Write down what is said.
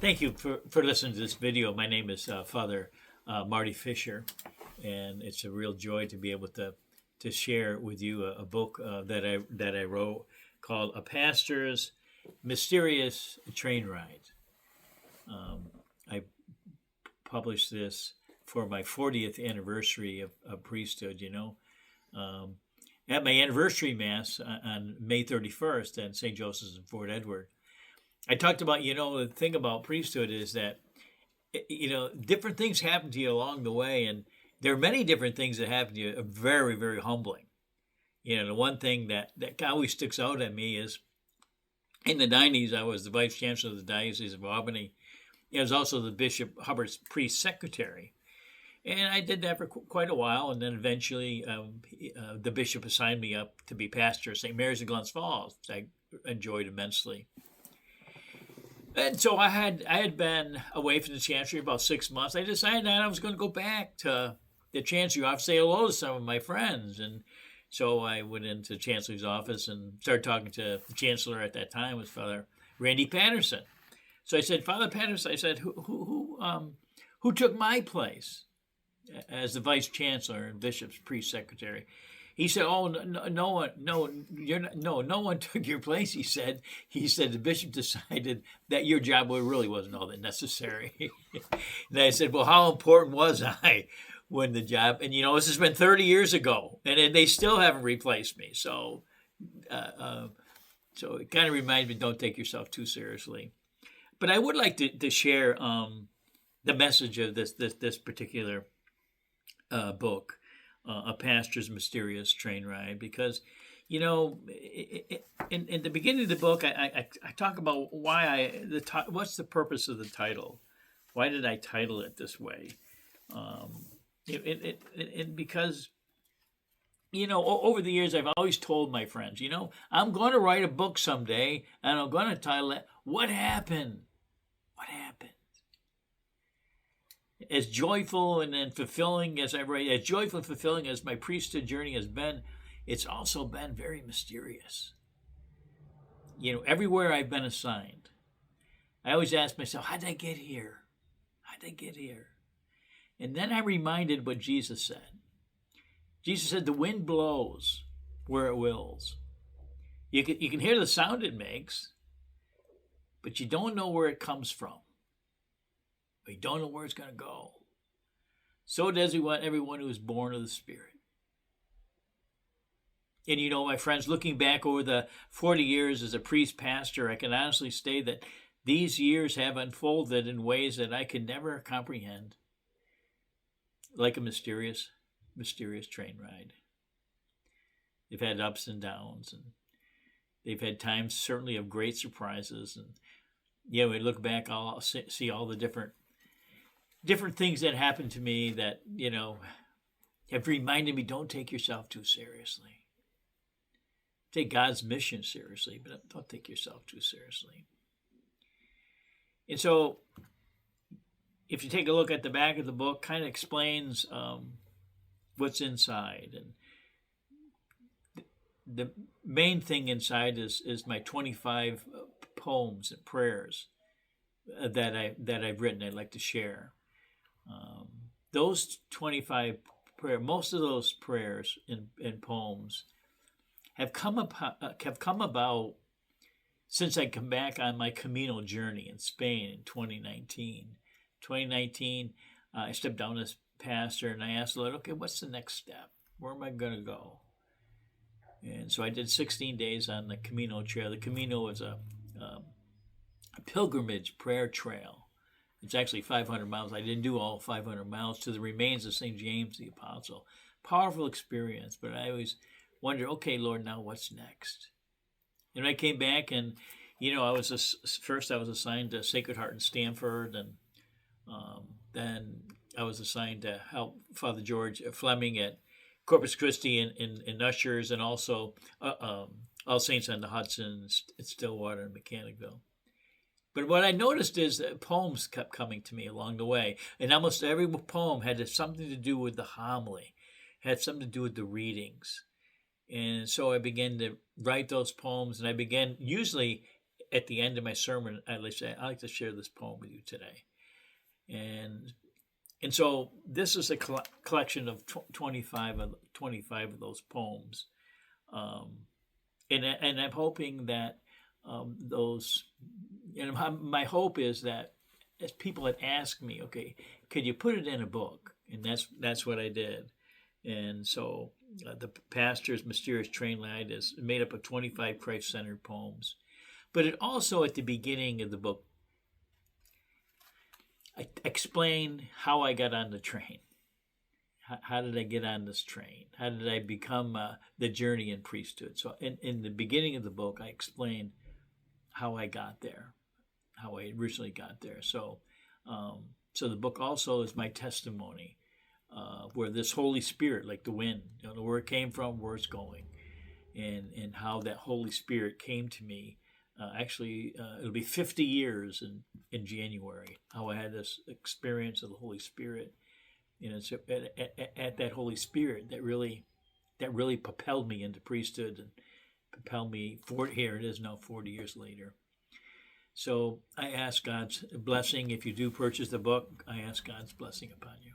Thank you for listening to this video. My name is Father Marty Fisher, and it's a real joy to be able to share with you a book that I wrote called A Pastor's Mysterious Train Ride. I published this for my 40th anniversary of priesthood, at my anniversary mass on May 31st at St. Joseph's in Fort Edward. I talked about, the thing about priesthood is that, different things happen to you along the way. And there are many different things that happen to you are very, very humbling. The one thing that always sticks out at me is in the 90s, I was the vice chancellor of the Diocese of Albany. I was also the Bishop Hubbard's priest secretary. And I did that for quite a while. And then eventually the bishop assigned me up to be pastor of St. Mary's of Glens Falls, which I enjoyed immensely. And so I had been away from the chancery about 6 months. I decided that I was going to go back to the chancery office, say hello to some of my friends. And so I went into the chancellor's office and started talking to the chancellor at that time, was Father Randy Patterson. So I said, Father Patterson, I said, who took my place as the vice chancellor and bishop's priest secretary? He said, "Oh, no one took your place." He said the bishop decided that your job really wasn't all that necessary. And I said, "Well, how important was I when the job?" And this has been 30 years ago, and they still haven't replaced me. So, so it kind of reminds me, don't take yourself too seriously. But I would like to share the message of this particular book. A Pastor's Mysterious Train Ride, because in the beginning of the book I talk about what's the purpose of the title. Why did I title it this way? Because over the years I've always told my friends, I'm going to write a book someday, and I'm going to title it What Happened? What Happened? As joyful and fulfilling as I write, as joyful and fulfilling as my priesthood journey has been, it's also been very mysterious. Everywhere I've been assigned, I always ask myself, how did I get here? How did I get here? And then I'm reminded what Jesus said. Jesus said, the wind blows where it wills. You can hear the sound it makes, but you don't know where it comes from. But you don't know where it's going to go. So does everyone who is born of the Spirit. And my friends, looking back over the 40 years as a priest pastor, I can honestly say that these years have unfolded in ways that I could never comprehend. Like a mysterious train ride. They've had ups and downs, and they've had times certainly of great surprises. And we look back, I'll see all the different things that happened to me that, have reminded me, don't take yourself too seriously. Take God's mission seriously, but don't take yourself too seriously. And so, if you take a look at the back of the book, kind of explains what's inside. And the main thing inside is my 25 poems and prayers that I've written I'd like to share. Those 25 prayers, most of those prayers and poems have come about since I come back on my communal journey in Spain in 2019. 2019, I stepped down as pastor, and I asked the Lord, okay, what's the next step? Where am I going to go? And so I did 16 days on the Camino Trail. The Camino is a pilgrimage prayer trail. It's actually 500 miles. I didn't do all 500 miles to the remains of St. James the Apostle. Powerful experience, but I always wonder, okay, Lord, now what's next? And I came back, and I was assigned to Sacred Heart in Stanford, and then I was assigned to help Father George Fleming at Corpus Christi in Ushers, and also All Saints on the Hudson, Stillwater, and Mechanicville. But what I noticed is that poems kept coming to me along the way. And almost every poem had something to do with the homily, had something to do with the readings. And so I began to write those poems, and I began usually at the end of my sermon, I like to share this poem with you today. And so this is a collection of 25 of those poems. And I'm hoping that those, and my hope is that as people had asked me, okay, could you put it in a book? And that's what I did. And so the Pastor's Mysterious Train Ride is made up of 25 Christ-centered poems. But it also, at the beginning of the book, I explain how I got on the train. How did I get on this train? How did I become the journey in priesthood? So in the beginning of the book, I explain how I got there, how I originally got there. So the book also is my testimony, where this Holy Spirit, like the wind, where it came from, where it's going, and how that Holy Spirit came to me. Actually, it'll be 50 years in January, how I had this experience of the Holy Spirit. It's at that Holy Spirit that really propelled me into priesthood and propelled me here it is now 40 years later. So I ask God's blessing. If you do purchase the book, I ask God's blessing upon you.